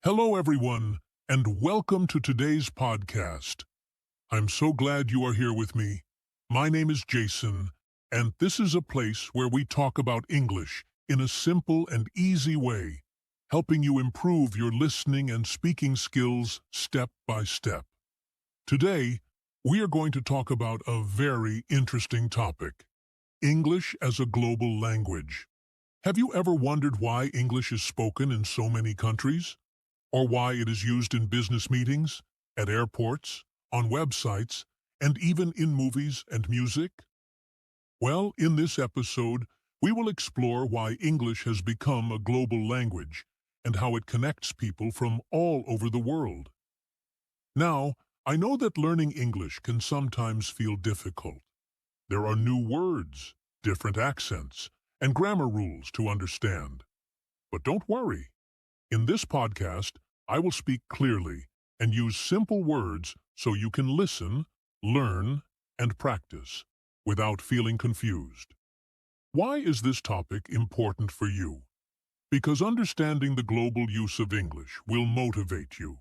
Hello, everyone, and welcome to today's podcast. I'm so glad you are here with me. My name is Jason, and this is a place where we talk about English in a simple and easy way, helping you improve your listening and speaking skills step by step. Today, we are going to talk about a very interesting topic: English as a global language. Have you ever wondered why English is spoken in so many countries? Or why it is used in business meetings, at airports, on websites, and even in movies and music? Well, in this episode, we will explore why English has become a global language and how it connects people from all over the world. Now, I know that learning English can sometimes feel difficult. There are new words, different accents, and grammar rules to understand. But don't worry. In this podcast, I will speak clearly and use simple words so you can listen, learn, and practice without feeling confused. Why is this topic important for you? Because understanding the global use of English will motivate you.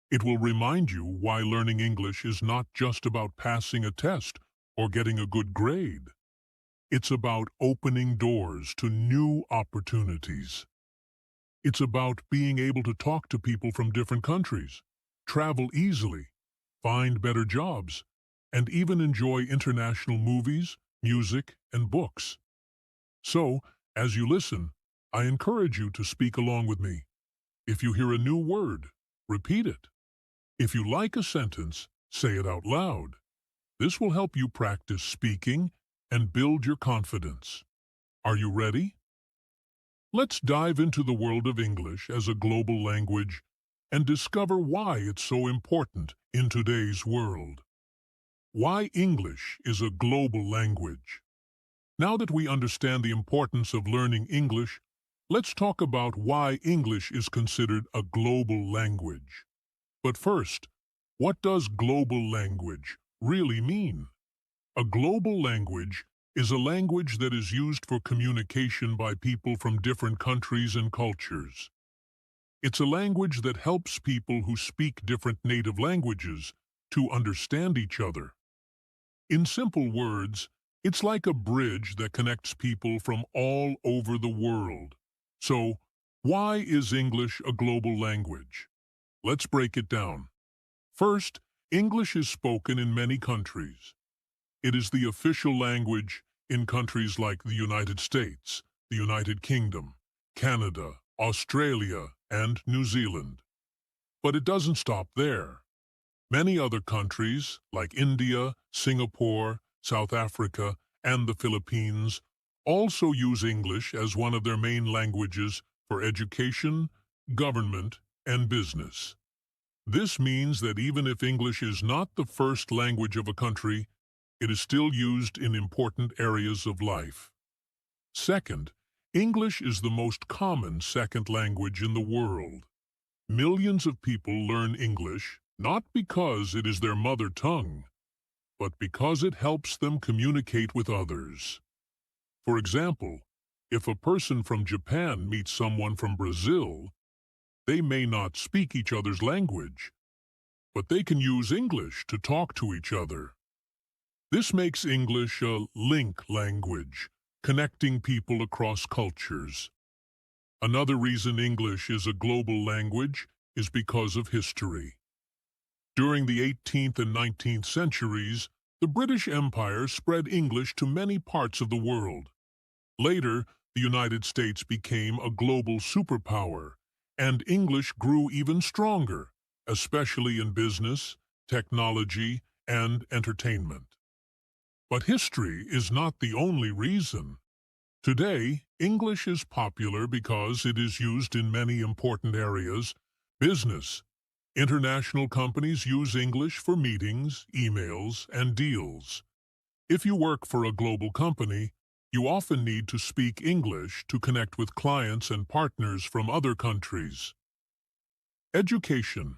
It will remind you why learning English is not just about passing a test or getting a good grade. It's about opening doors to new opportunities. It's about being able to talk to people from different countries, travel easily, find better jobs, and even enjoy international movies, music, and books. So, as you listen, I encourage you to speak along with me. If you hear a new word, repeat it. If you like a sentence, say it out loud. This will help you practice speaking and build your confidence. Are you ready? Let's dive into the world of English as a global language and discover why it's so important in today's world. Why English is a global language. Now that we understand the importance of learning English, let's talk about why English is considered a global language. But first, what does global language really mean? A global language is a language that is used for communication by people from different countries and cultures. It's a language that helps people who speak different native languages to understand each other. In simple words, it's like a bridge that connects people from all over the world. So, why is English a global language? Let's break it down. First, English is spoken in many countries. It is the official language in countries like the United States, the United Kingdom, Canada, Australia, and New Zealand. But it doesn't stop there. Many other countries, like India, Singapore, South Africa, and the Philippines, also use English as one of their main languages for education, government, and business. This means that even if English is not the first language of a country, it is still used in important areas of life. Second, English is the most common second language in the world. Millions of people learn English not because it is their mother tongue, but because it helps them communicate with others. For example, if a person from Japan meets someone from Brazil, they may not speak each other's language, but they can use English to talk to each other. This makes English a link language, connecting people across cultures. Another reason English is a global language is because of history. During the 18th and 19th centuries, the British Empire spread English to many parts of the world. Later, the United States became a global superpower, and English grew even stronger, especially in business, technology, and entertainment. But history is not the only reason. Today, English is popular because it is used in many important areas. Business. International companies use English for meetings, emails, and deals. If you work for a global company, you often need to speak English to connect with clients and partners from other countries. Education.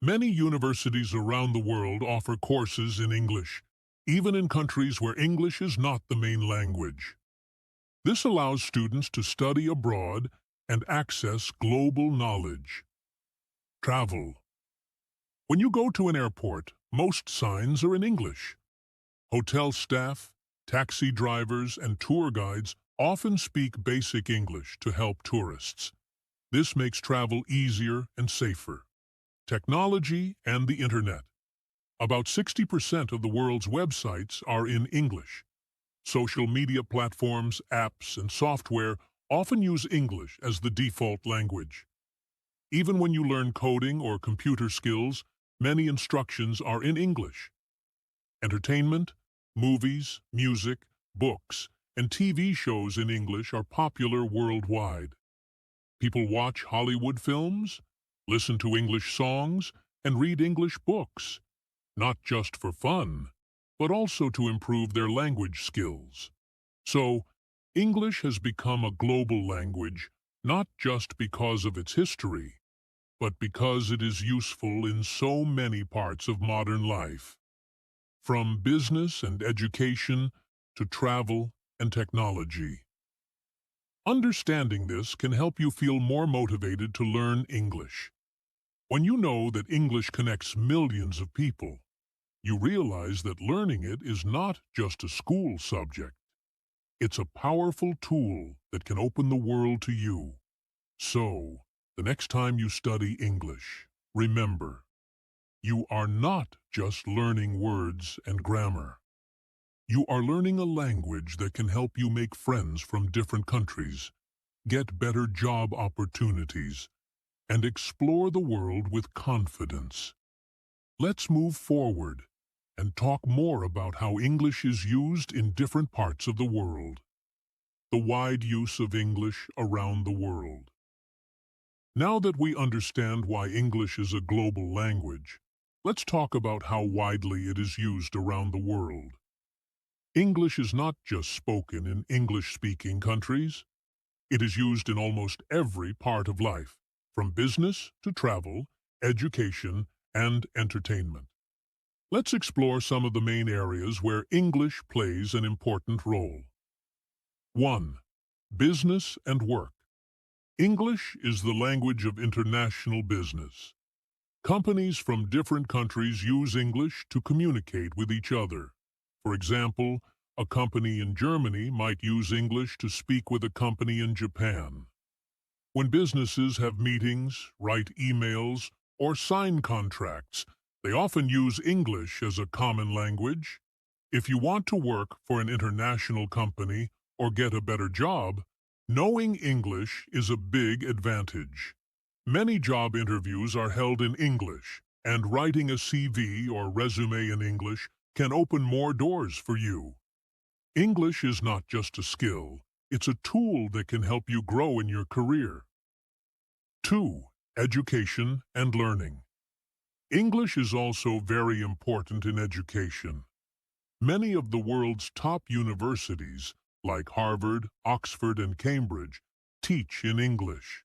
Many universities around the world offer courses in English, even in countries where English is not the main language. This allows students to study abroad and access global knowledge. Travel. When you go to an airport, most signs are in English. Hotel staff, taxi drivers, and tour guides often speak basic English to help tourists. This makes travel easier and safer. Technology and the Internet. About 60% of the world's websites are in English. Social media platforms, apps, and software often use English as the default language. Even when you learn coding or computer skills, many instructions are in English. Entertainment, movies, music, books, and TV shows in English are popular worldwide. People watch Hollywood films, listen to English songs, and read English books, not just for fun, but also to improve their language skills. So, English has become a global language, not just because of its history, but because it is useful in so many parts of modern life. From business and education to travel and technology. Understanding this can help you feel more motivated to learn English. When you know that English connects millions of people, you realize that learning it is not just a school subject. It's a powerful tool that can open the world to you. So, the next time you study English, remember, you are not just learning words and grammar. You are learning a language that can help you make friends from different countries, get better job opportunities, and explore the world with confidence. Let's move forward and talk more about how English is used in different parts of the world. The wide use of English around the world. Now that we understand why English is a global language, let's talk about how widely it is used around the world. English is not just spoken in English-speaking countries. It is used in almost every part of life, from business to travel, education, and entertainment. Let's explore some of the main areas where English plays an important role. 1. Business and work. English is the language of international business. Companies from different countries use English to communicate with each other. For example, a company in Germany might use English to speak with a company in Japan. When businesses have meetings, write emails, or sign contracts, they often use English as a common language. If you want to work for an international company or get a better job, knowing English is a big advantage. Many job interviews are held in English, and writing a CV or resume in English can open more doors for you. English is not just a skill, it's a tool that can help you grow in your career. 2. Education and learning. English is also very important in education. Many of the world's top universities, like Harvard, Oxford, and Cambridge, teach in English.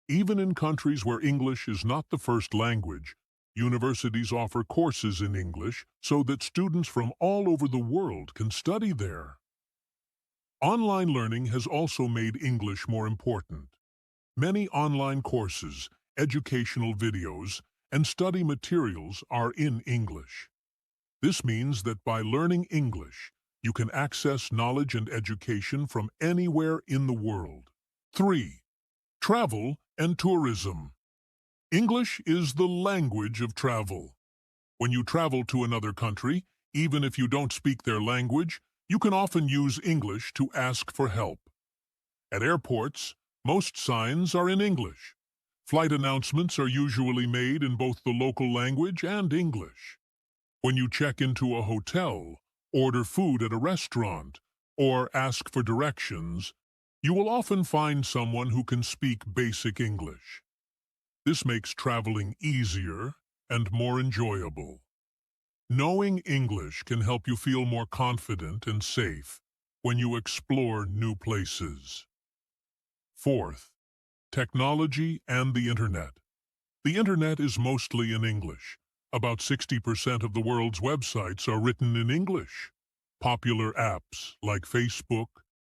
Even in countries where English is not the first language, universities offer courses in English so that students from all over the world can study there. Online learning has also made English more important. Many online courses, educational videos, and study materials are in English. This means that by learning English, you can access knowledge and education from anywhere in the world. 3. Travel and tourism. English is the language of travel. When you travel to another country, even if you don't speak their language, you can often use English to ask for help. At airports, most signs are in English. Flight announcements are usually made in both the local language and English. When you check into a hotel, order food at a restaurant, or ask for directions, you will often find someone who can speak basic English. This makes traveling easier and more enjoyable. Knowing English can help you feel more confident and safe when you explore new places. 4th, technology and the Internet. The Internet is mostly in English. About 60% of the world's websites are written in English. Popular apps like Facebook,